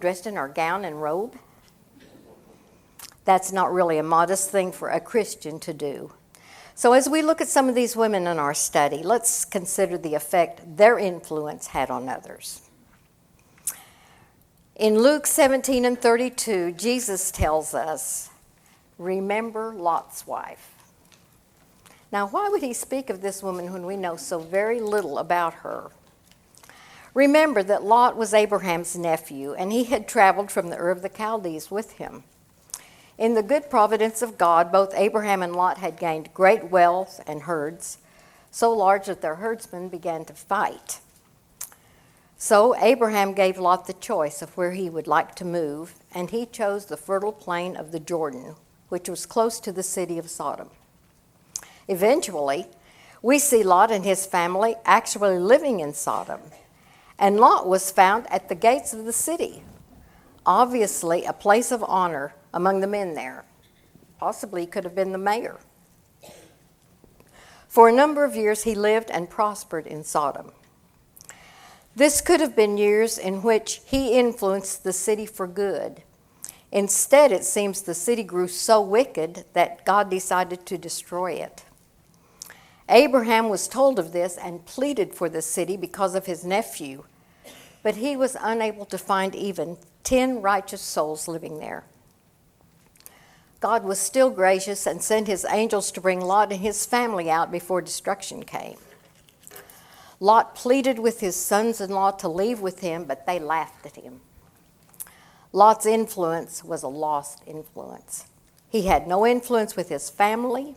dressed in our gown and robe? That's not really a modest thing for a Christian to do. So as we look at some of these women in our study, let's consider the effect their influence had on others. In Luke 17 and 32, Jesus tells us, remember Lot's wife. Now, why would he speak of this woman when we know so very little about her? Remember that Lot was Abraham's nephew, and he had traveled from the Ur of the Chaldees with him. In the good providence of God, both Abraham and Lot had gained great wealth and herds, so large that their herdsmen began to fight. So Abraham gave Lot the choice of where he would like to move, and he chose the fertile plain of the Jordan, which was close to the city of Sodom. Eventually, we see Lot and his family actually living in Sodom, and Lot was found at the gates of the city, obviously a place of honor among the men there. Possibly he could have been the mayor. For a number of years, he lived and prospered in Sodom. This could have been years in which he influenced the city for good. Instead, it seems the city grew so wicked that God decided to destroy it. Abraham was told of this and pleaded for the city because of his nephew, but he was unable to find even 10 righteous souls living there. God was still gracious and sent his angels to bring Lot and his family out before destruction came. Lot pleaded with his sons-in-law to leave with him, but they laughed at him. Lot's influence was a lost influence. He had no influence with his family,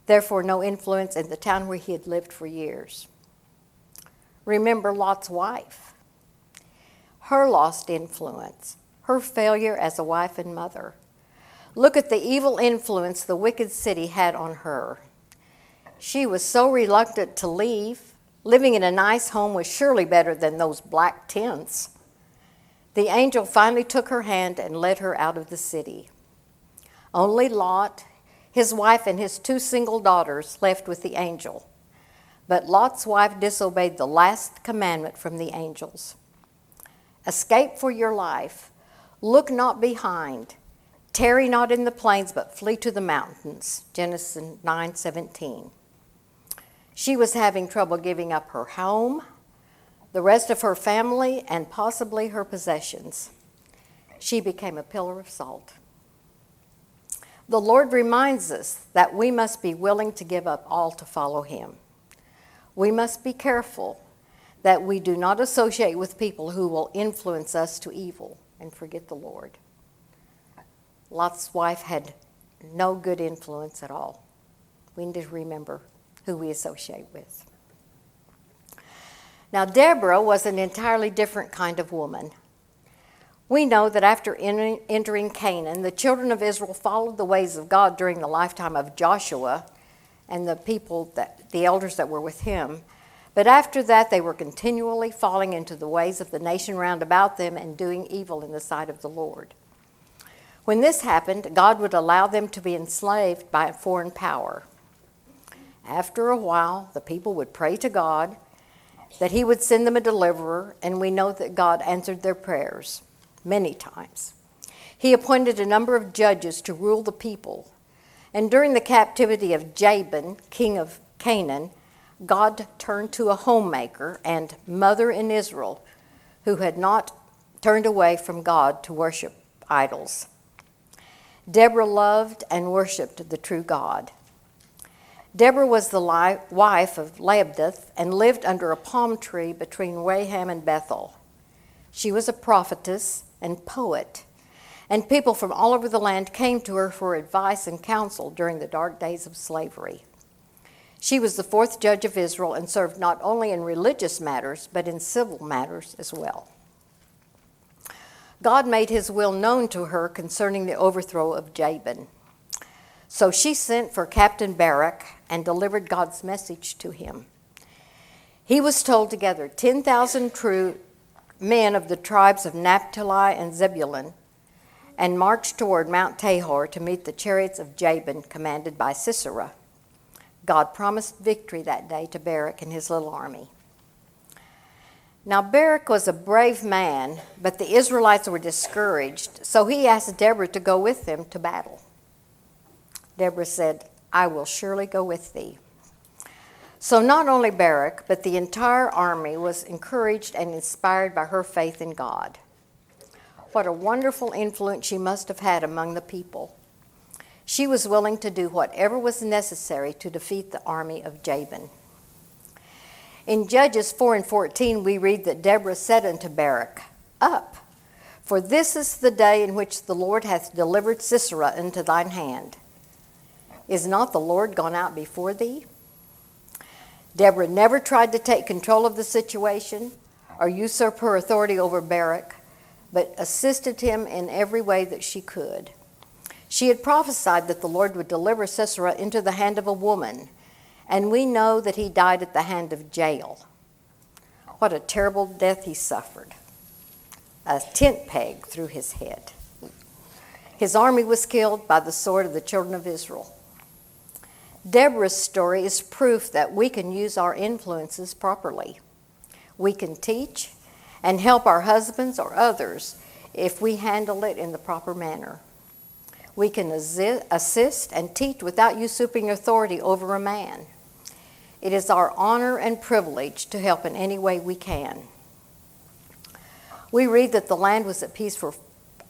therefore no influence in the town where he had lived for years. Remember Lot's wife. Her lost influence, her failure as a wife and mother. Look at the evil influence the wicked city had on her. She was so reluctant to leave. Living in a nice home was surely better than those black tents. The angel finally took her hand and led her out of the city. Only Lot, his wife, and his 2 single daughters left with the angel. But Lot's wife disobeyed the last commandment from the angels. Escape for your life. Look not behind. Tarry not in the plains, but flee to the mountains. Genesis 9:17. She was having trouble giving up her home, the rest of her family, and possibly her possessions. She became a pillar of salt. The Lord reminds us that we must be willing to give up all to follow him. We must be careful that we do not associate with people who will influence us to evil and forget the Lord. Lot's wife had no good influence at all. We need to remember who we associate with. Now, Deborah was an entirely different kind of woman. We know that after entering Canaan, the children of Israel followed the ways of God during the lifetime of Joshua and the elders that were with him. But after that, they were continually falling into the ways of the nation round about them and doing evil in the sight of the Lord. When this happened, God would allow them to be enslaved by a foreign power. After a while, the people would pray to God that he would send them a deliverer, and we know that God answered their prayers many times. He appointed a number of judges to rule the people, and during the captivity of Jabin, king of Canaan, God turned to a homemaker and mother in Israel who had not turned away from God to worship idols. Deborah loved and worshiped the true God. Deborah was the wife of Labdoth and lived under a palm tree between Raham and Bethel. She was a prophetess and poet, and people from all over the land came to her for advice and counsel during the dark days of slavery. She was the 4th judge of Israel and served not only in religious matters, but in civil matters as well. God made his will known to her concerning the overthrow of Jabin. So she sent for Captain Barak and delivered God's message to him. He was told to gather 10,000 true men of the tribes of Naphtali and Zebulun and march toward Mount Tabor to meet the chariots of Jabin commanded by Sisera. God promised victory that day to Barak and his little army. Now Barak was a brave man, but the Israelites were discouraged, so he asked Deborah to go with them to battle. Deborah said, "I will surely go with thee." So not only Barak, but the entire army was encouraged and inspired by her faith in God. What a wonderful influence she must have had among the people. She was willing to do whatever was necessary to defeat the army of Jabin. In Judges 4:14, we read that Deborah said unto Barak, "Up, for this is the day in which the Lord hath delivered Sisera into thine hand. Is not the Lord gone out before thee?" Deborah never tried to take control of the situation or usurp her authority over Barak, but assisted him in every way that she could. She had prophesied that the Lord would deliver Sisera into the hand of a woman, and we know that he died at the hand of Jael. What a terrible death he suffered. A tent peg through his head. His army was killed by the sword of the children of Israel. Deborah's story is proof that we can use our influences properly. We can teach and help our husbands or others if we handle it in the proper manner. We can assist and teach without usurping authority over a man. It is our honor and privilege to help in any way we can. We read that the land was at peace for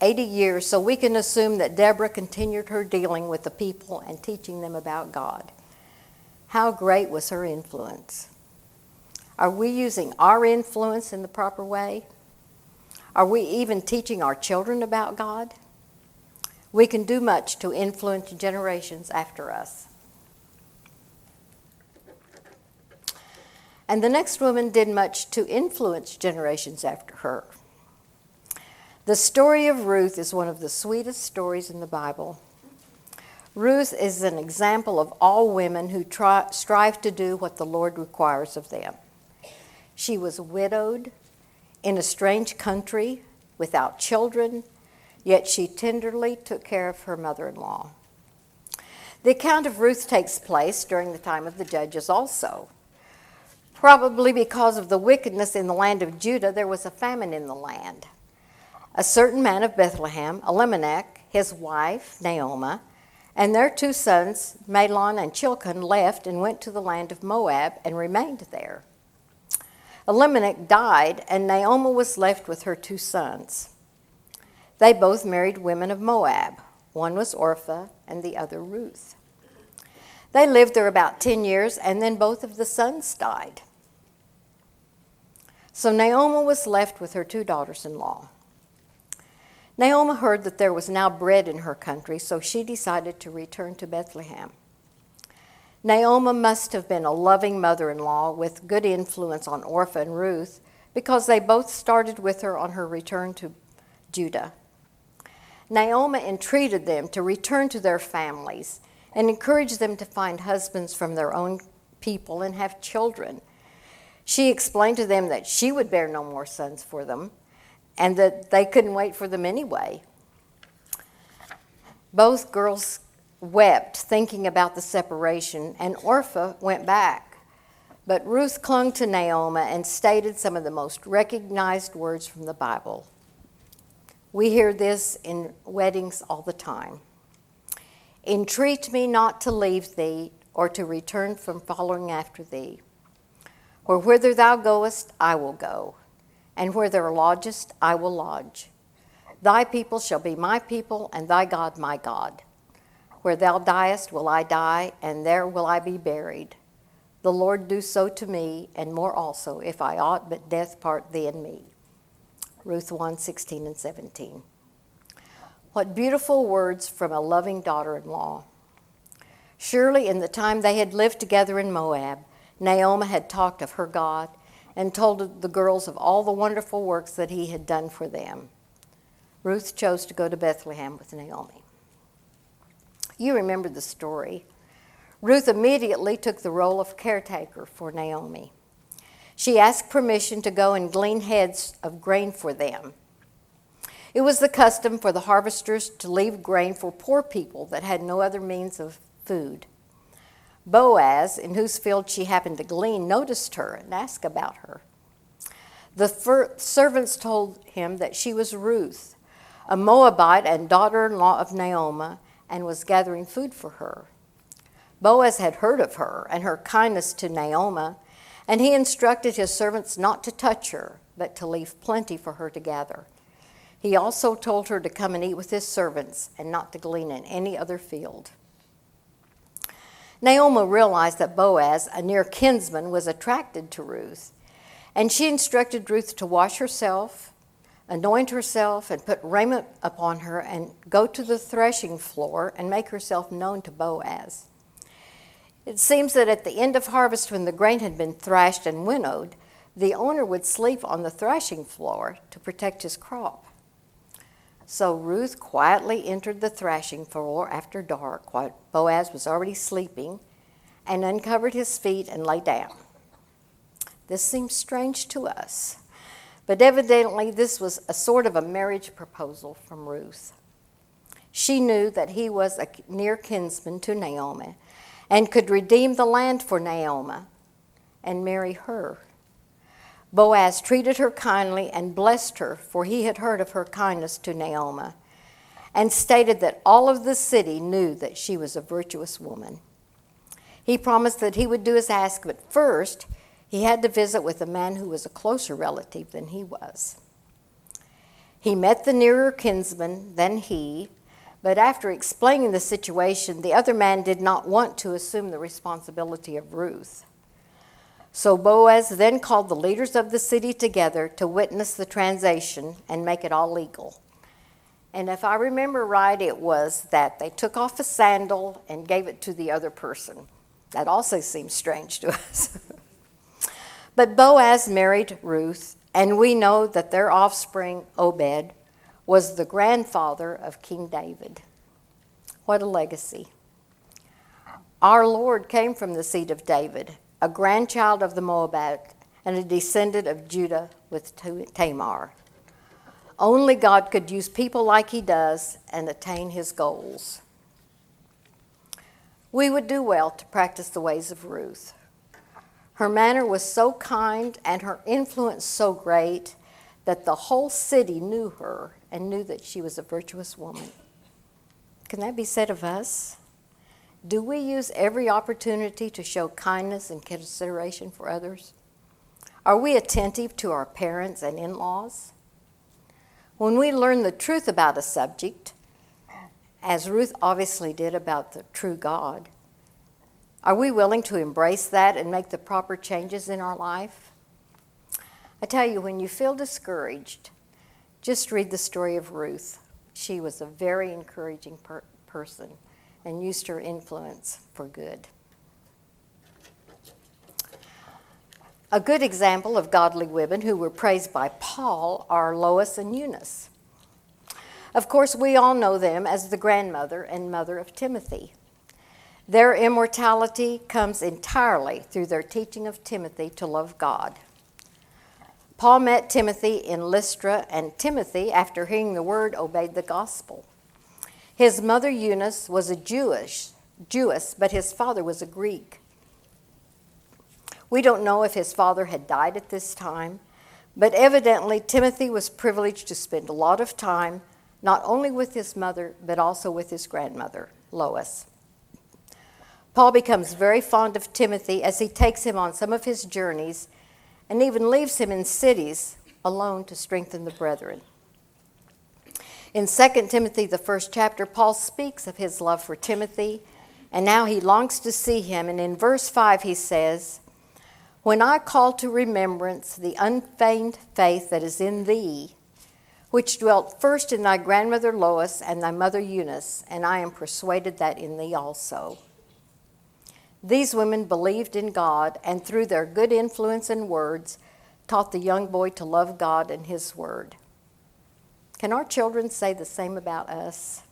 80 years, so we can assume that Deborah continued her dealing with the people and teaching them about God. How great was her influence? Are we using our influence in the proper way? Are we even teaching our children about God? We can do much to influence generations after us. And the next woman did much to influence generations after her. The story of Ruth is one of the sweetest stories in the Bible. Ruth is an example of all women who strive to do what the Lord requires of them. She was widowed in a strange country without children, yet she tenderly took care of her mother-in-law. The account of Ruth takes place during the time of the judges also. Probably because of the wickedness in the land of Judah, there was a famine in the land. A certain man of Bethlehem, Elimelech, his wife, Naomi, and their two sons, Mahlon and Chilcon, left and went to the land of Moab and remained there. Elimelech died, and Naomi was left with her two sons. They both married women of Moab. One was Orpah and the other Ruth. They lived there about 10 years, and then both of the sons died. So Naomi was left with her two daughters-in-law. Naomi heard that there was now bread in her country, so she decided to return to Bethlehem. Naomi must have been a loving mother-in-law with good influence on Orpah and Ruth, because they both started with her on her return to Judah. Naomi entreated them to return to their families and encouraged them to find husbands from their own people and have children. She explained to them that she would bear no more sons for them, and that they couldn't wait for them anyway. Both girls wept, thinking about the separation, and Orpah went back. But Ruth clung to Naomi and stated some of the most recognized words from the Bible. We hear this in weddings all the time. "Entreat me not to leave thee, or to return from following after thee. For whither thou goest, I will go, and where thou lodgest, I will lodge. Thy people shall be my people, and thy God my God. Where thou diest will I die, and there will I be buried. The Lord do so to me, and more also, if I ought but death part thee and me." Ruth 1:16 and 17. What beautiful words from a loving daughter-in-law. Surely in the time they had lived together in Moab, Naomi had talked of her God and told the girls of all the wonderful works that he had done for them. Ruth chose to go to Bethlehem with Naomi. You remember the story. Ruth immediately took the role of caretaker for Naomi. She asked permission to go and glean heads of grain for them. It was the custom for the harvesters to leave grain for poor people that had no other means of food. Boaz, in whose field she happened to glean, noticed her and asked about her. The servants told him that she was Ruth, a Moabite and daughter-in-law of Naomi, and was gathering food for her. Boaz had heard of her and her kindness to Naomi, and he instructed his servants not to touch her, but to leave plenty for her to gather. He also told her to come and eat with his servants and not to glean in any other field. Naomi realized that Boaz, a near kinsman, was attracted to Ruth, and she instructed Ruth to wash herself, anoint herself, and put raiment upon her, and go to the threshing floor and make herself known to Boaz. It seems that at the end of harvest, when the grain had been thrashed and winnowed, the owner would sleep on the threshing floor to protect his crop. So Ruth quietly entered the threshing floor after dark, while Boaz was already sleeping, and uncovered his feet and lay down. This seems strange to us, but evidently this was a sort of a marriage proposal from Ruth. She knew that he was a near kinsman to Naomi and could redeem the land for Naomi and marry her. Boaz treated her kindly and blessed her, for he had heard of her kindness to Naomi, and stated that all of the city knew that she was a virtuous woman. He promised that he would do as asked, but first he had to visit with a man who was a closer relative than he was. He met the nearer kinsman than he, but after explaining the situation, the other man did not want to assume the responsibility of Ruth. So Boaz then called the leaders of the city together to witness the transaction and make it all legal. And if I remember right, it was that they took off a sandal and gave it to the other person. That also seems strange to us. But Boaz married Ruth, and we know that their offspring, Obed, was the grandfather of King David. What a legacy. Our Lord came from the seed of David, a grandchild of the Moabite and a descendant of Judah with Tamar. Only God could use people like he does and attain his goals. We would do well to practice the ways of Ruth. Her manner was so kind and her influence so great that the whole city knew her and knew that she was a virtuous woman. Can that be said of us? Do we use every opportunity to show kindness and consideration for others? Are we attentive to our parents and in-laws? When we learn the truth about a subject, as Ruth obviously did about the true God, are we willing to embrace that and make the proper changes in our life? I tell you, when you feel discouraged, just read the story of Ruth. She was a very encouraging person and used her influence for good. A good example of godly women who were praised by Paul are Lois and Eunice. Of course, we all know them as the grandmother and mother of Timothy. Their immortality comes entirely through their teaching of Timothy to love God. Paul met Timothy in Lystra, and Timothy, after hearing the word, obeyed the gospel. His mother Eunice was a Jewess, but his father was a Greek. We don't know if his father had died at this time, but evidently Timothy was privileged to spend a lot of time not only with his mother, but also with his grandmother, Lois. Paul becomes very fond of Timothy as he takes him on some of his journeys and even leaves him in cities alone to strengthen the brethren. In 2 Timothy, the first chapter, Paul speaks of his love for Timothy, and now he longs to see him. And in verse 5 he says, "When I call to remembrance the unfeigned faith that is in thee, which dwelt first in thy grandmother Lois and thy mother Eunice, and I am persuaded that in thee also." These women believed in God, and through their good influence and words, taught the young boy to love God and his word. Can our children say the same about us?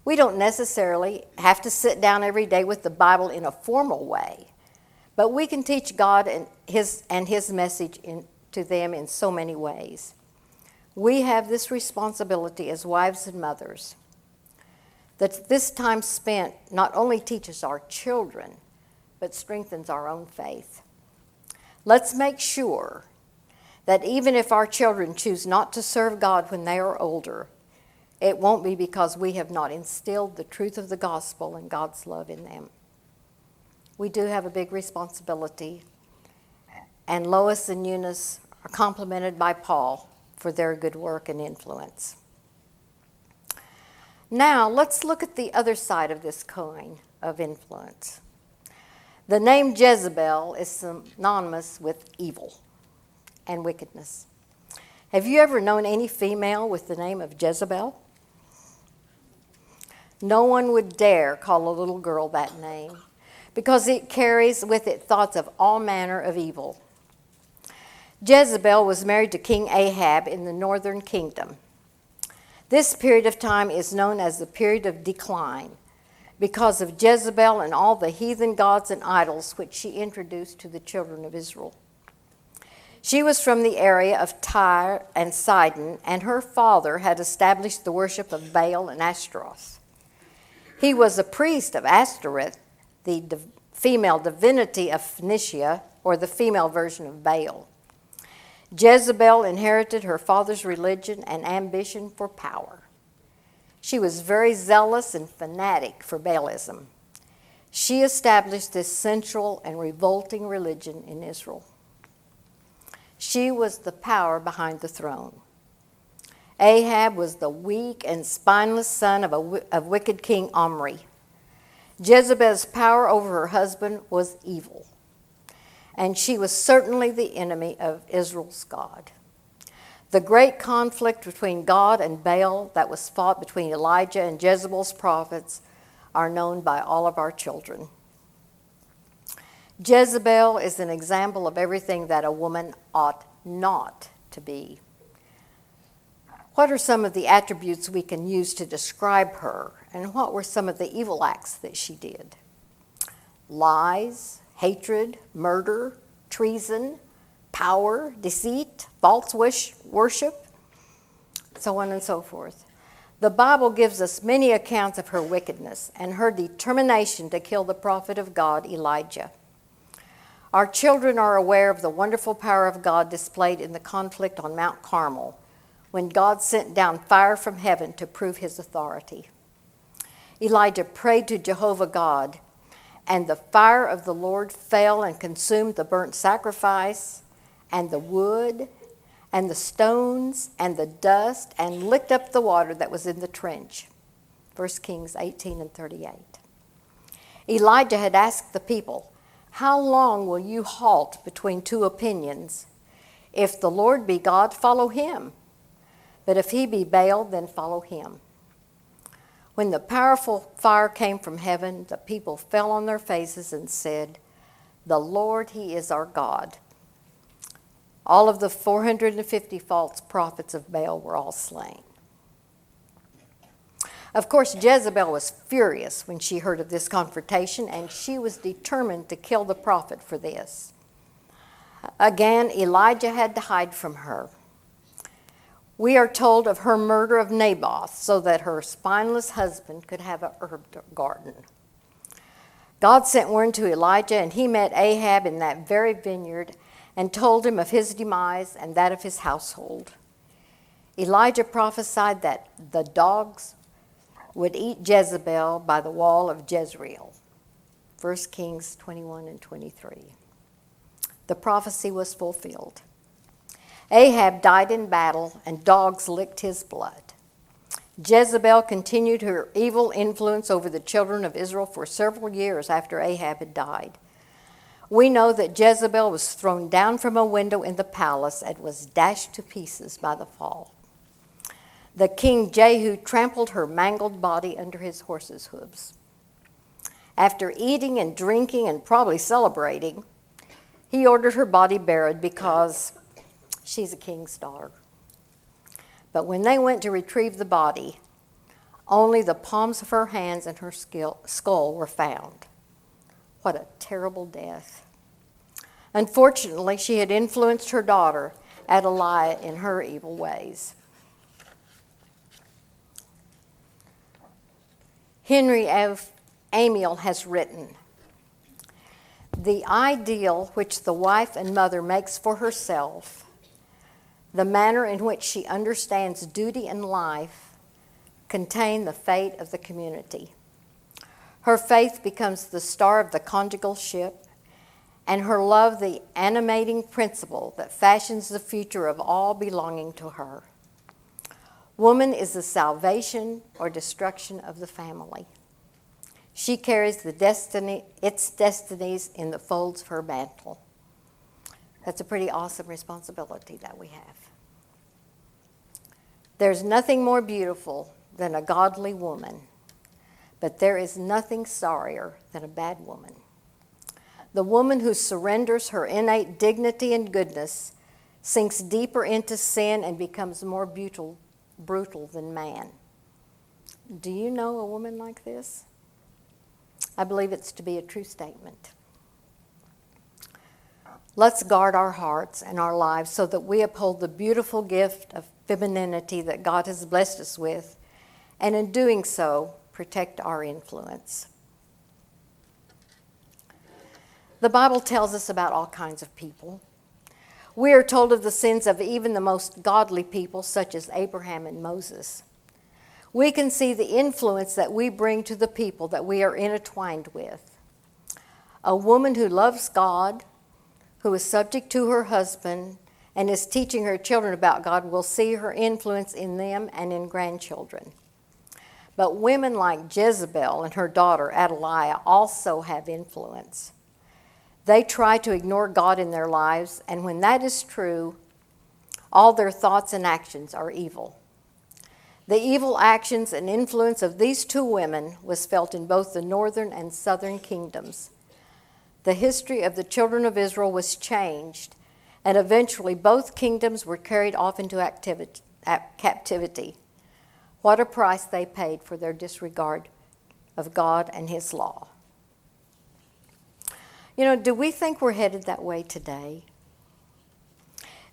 We don't necessarily have to sit down every day with the Bible in a formal way, but we can teach God and his message to them in so many ways. We have this responsibility as wives and mothers, that this time spent not only teaches our children, but strengthens our own faith. Let's make sure that even if our children choose not to serve God when they are older, it won't be because we have not instilled the truth of the gospel and God's love in them. We do have a big responsibility, and Lois and Eunice are complimented by Paul for their good work and influence. Now, let's look at the other side of this coin of influence. The name Jezebel is synonymous with evil and wickedness. Have you ever known any female with the name of Jezebel? No one would dare call a little girl that name because it carries with it thoughts of all manner of evil. Jezebel was married to King Ahab in the northern kingdom. This period of time is known as the period of decline because of Jezebel and all the heathen gods and idols which she introduced to the children of Israel. She was from the area of Tyre and Sidon, and her father had established the worship of Baal and Ashtaroth. He was a priest of Ashtoreth, the female divinity of Phoenicia, or the female version of Baal. Jezebel inherited her father's religion and ambition for power. She was very zealous and fanatic for Baalism. She established this central and revolting religion in Israel. She was the power behind the throne. Ahab was the weak and spineless son of wicked King Omri. Jezebel's power over her husband was evil, and she was certainly the enemy of Israel's God. The great conflict between God and Baal that was fought between Elijah and Jezebel's prophets are known by all of our children. Jezebel is an example of everything that a woman ought not to be. What are some of the attributes we can use to describe her, and what were some of the evil acts that she did? Lies, hatred, murder, treason, power, deceit, false worship, so on and so forth. The Bible gives us many accounts of her wickedness and her determination to kill the prophet of God, Elijah. Our children are aware of the wonderful power of God displayed in the conflict on Mount Carmel, when God sent down fire from heaven to prove his authority. Elijah prayed to Jehovah God, and the fire of the Lord fell and consumed the burnt sacrifice, and the wood, and the stones, and the dust, and licked up the water that was in the trench. 1 Kings 18 and 38. Elijah had asked the people, "How long will you halt between two opinions? If the Lord be God, follow him. But if he be Baal, then follow him." When the powerful fire came from heaven, the people fell on their faces and said, "The Lord, he is our God." All of the 450 false prophets of Baal were all slain. Of course, Jezebel was furious when she heard of this confrontation, and she was determined to kill the prophet for this. Again, Elijah had to hide from her. We are told of her murder of Naboth so that her spineless husband could have a herb garden. God sent word to Elijah, and he met Ahab in that very vineyard and told him of his demise and that of his household. Elijah prophesied that the dogs would eat Jezebel by the wall of Jezreel. 1 Kings 21 and 23. The prophecy was fulfilled. Ahab died in battle, and dogs licked his blood. Jezebel continued her evil influence over the children of Israel for several years after Ahab had died. We know that Jezebel was thrown down from a window in the palace and was dashed to pieces by the fall. The king Jehu trampled her mangled body under his horse's hooves. After eating and drinking and probably celebrating, he ordered her body buried because she's a king's daughter. But when they went to retrieve the body, only the palms of her hands and her skull were found. What a terrible death. Unfortunately, she had influenced her daughter, Athaliah, in her evil ways. Henry F. Amiel has written, "The ideal which the wife and mother makes for herself the manner in which she understands duty and life contain the fate of the community. Her faith becomes the star of the conjugal ship, and her love the animating principle that fashions the future of all belonging to her. Woman is the salvation or destruction of the family. She carries its destinies in the folds of her mantle. That's a pretty awesome responsibility that we have. There's nothing more beautiful than a godly woman, but there is nothing sorrier than a bad woman. The woman who surrenders her innate dignity and goodness sinks deeper into sin and becomes more brutal than man. Do you know a woman like this? I believe it's to be a true statement. Let's guard our hearts and our lives so that we uphold the beautiful gift of femininity that God has blessed us with, and in doing so, protect our influence. The Bible tells us about all kinds of people. We are told of the sins of even the most godly people, such as Abraham and Moses. We can see the influence that we bring to the people that we are intertwined with. A woman who loves God, who is subject to her husband, and is teaching her children about God will see her influence in them and in grandchildren. But women like Jezebel and her daughter Athaliah also have influence. They try to ignore God in their lives, and when that is true, all their thoughts and actions are evil. The evil actions and influence of these two women was felt in both the northern and southern kingdoms. The history of the children of Israel was changed, and eventually both kingdoms were carried off into captivity. What a price they paid for their disregard of God and His law. You know, do we think we're headed that way today?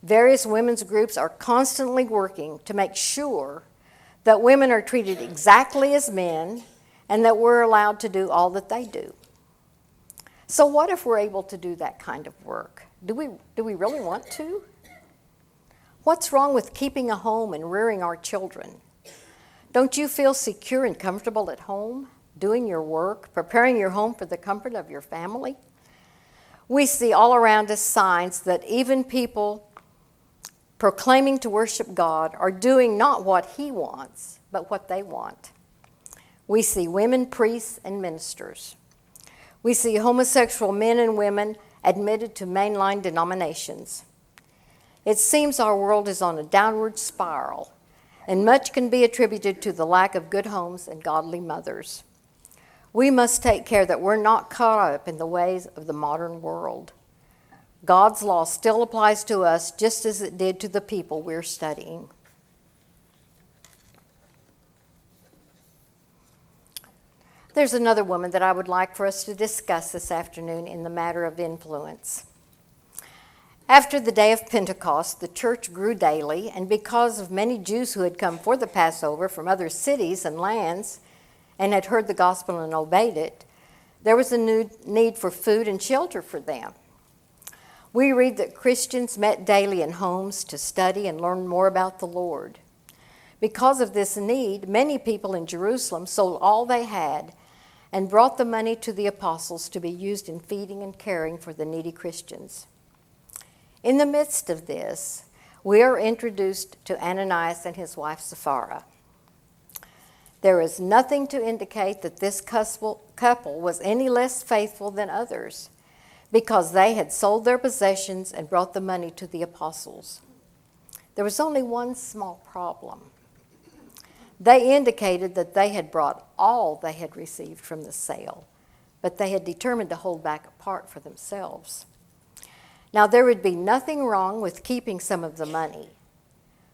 Various women's groups are constantly working to make sure that women are treated exactly as men and that we're allowed to do all that they do. So what if we're able to do that kind of work? Do we really want to? What's wrong with keeping a home and rearing our children? Don't you feel secure and comfortable at home, doing your work, preparing your home for the comfort of your family? We see all around us signs that even people proclaiming to worship God are doing not what He wants, but what they want. We see women priests and ministers. We see homosexual men and women admitted to mainline denominations. It seems our world is on a downward spiral, and much can be attributed to the lack of good homes and godly mothers. We must take care that we're not caught up in the ways of the modern world. God's law still applies to us just as it did to the people we're studying. There's another woman that I would like for us to discuss this afternoon in the matter of influence. After the day of Pentecost, the church grew daily, and because of many Jews who had come for the Passover from other cities and lands and had heard the gospel and obeyed it, there was a new need for food and shelter for them. We read that Christians met daily in homes to study and learn more about the Lord. Because of this need, many people in Jerusalem sold all they had and brought the money to the apostles to be used in feeding and caring for the needy Christians. In the midst of this, we are introduced to Ananias and his wife Sapphira. There is nothing to indicate that this couple was any less faithful than others, because they had sold their possessions and brought the money to the apostles. There was only one small problem. They indicated that they had brought all they had received from the sale, but they had determined to hold back a part for themselves. Now, there would be nothing wrong with keeping some of the money,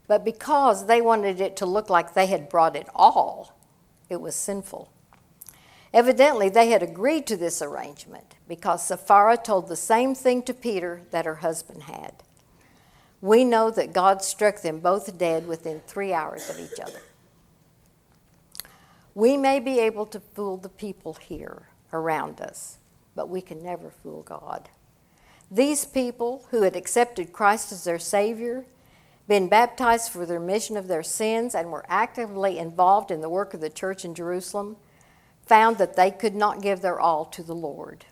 but because they wanted it to look like they had brought it all, it was sinful. Evidently, they had agreed to this arrangement because Sapphira told the same thing to Peter that her husband had. We know that God struck them both dead within 3 hours of each other. We may be able to fool the people here around us, but we can never fool God. These people who had accepted Christ as their Savior been baptized for the remission of their sins, and were actively involved in the work of the church in Jerusalem, found that they could not give their all to the Lord.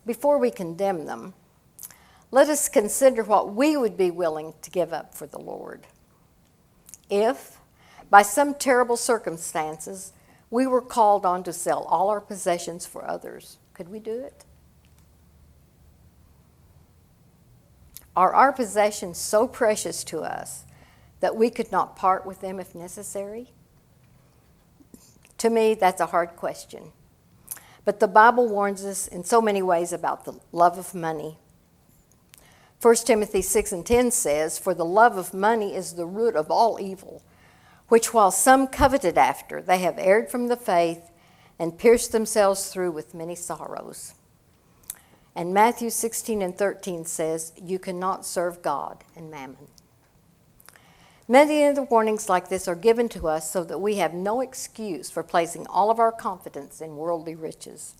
Before we condemn them, let us consider what we would be willing to give up for the Lord. If, by some terrible circumstances, we were called on to sell all our possessions for others, could we do it? Are our possessions so precious to us that we could not part with them if necessary? To me, that's a hard question. But the Bible warns us in so many ways about the love of money. 1 Timothy 6:10 says, "For the love of money is the root of all evil, which while some coveted after, they have erred from the faith and pierced themselves through with many sorrows." And Matthew 16:13 says, "You cannot serve God and mammon." Many of the warnings like this are given to us so that we have no excuse for placing all of our confidence in worldly riches.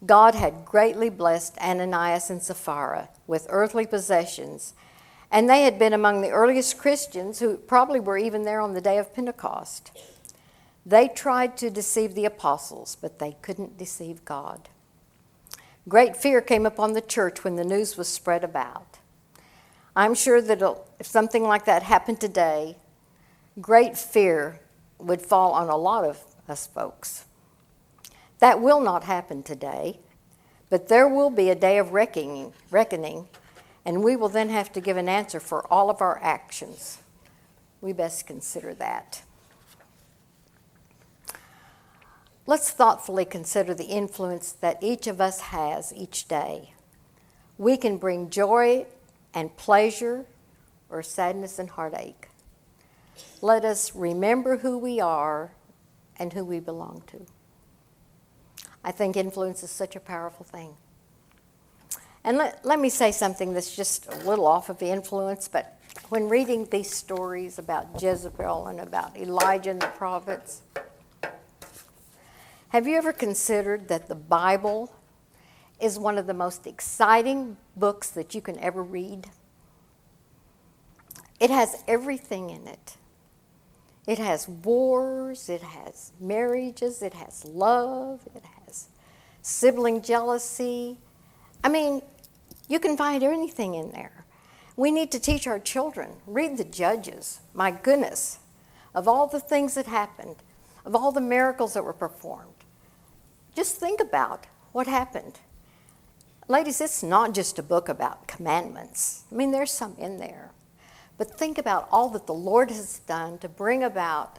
God had greatly blessed Ananias and Sapphira with earthly possessions, and they had been among the earliest Christians who probably were even there on the day of Pentecost. They tried to deceive the apostles, but they couldn't deceive God. Great fear came upon the church when the news was spread about. I'm sure that if something like that happened today, great fear would fall on a lot of us folks. That will not happen today, but there will be a day of reckoning, and we will then have to give an answer for all of our actions. We best consider that. Let's thoughtfully consider the influence that each of us has each day. We can bring joy and pleasure or sadness and heartache. Let us remember who we are and who we belong to. I think influence is such a powerful thing. And let me say something that's just a little off of the influence, but when reading these stories about Jezebel and about Elijah and the prophets, have you ever considered that the Bible is one of the most exciting books that you can ever read? It has everything in it. It has wars, it has marriages, it has love, it has sibling jealousy. I mean, you can find anything in there. We need to teach our children. Read the Judges. My goodness, of all the things that happened, of all the miracles that were performed, just think about what happened. Ladies, it's not just a book about commandments. I mean, there's some in there. But think about all that the Lord has done to bring about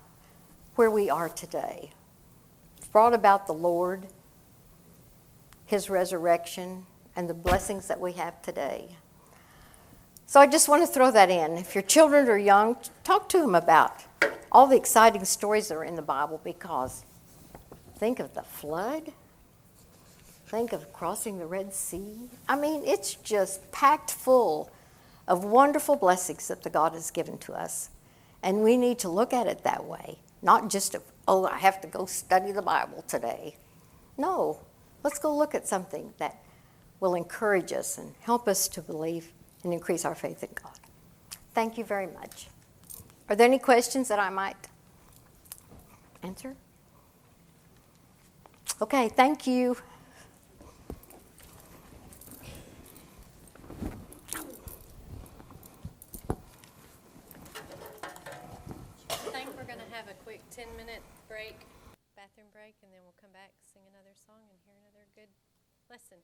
where we are today. It's brought about the Lord, His resurrection, and the blessings that we have today. So I just want to throw that in. If your children are young, talk to them about all the exciting stories that are in the Bible, because think of the flood. Think of crossing the Red Sea. I mean, it's just packed full of wonderful blessings that the God has given to us. And we need to look at it that way. Not just, I have to go study the Bible today. No, let's go look at something that will encourage us and help us to believe and increase our faith in God. Thank you very much. Are there any questions that I might answer? Okay, thank you. We're going to have a quick 10-minute break, bathroom break, and then we'll come back, sing another song, and hear another good lesson.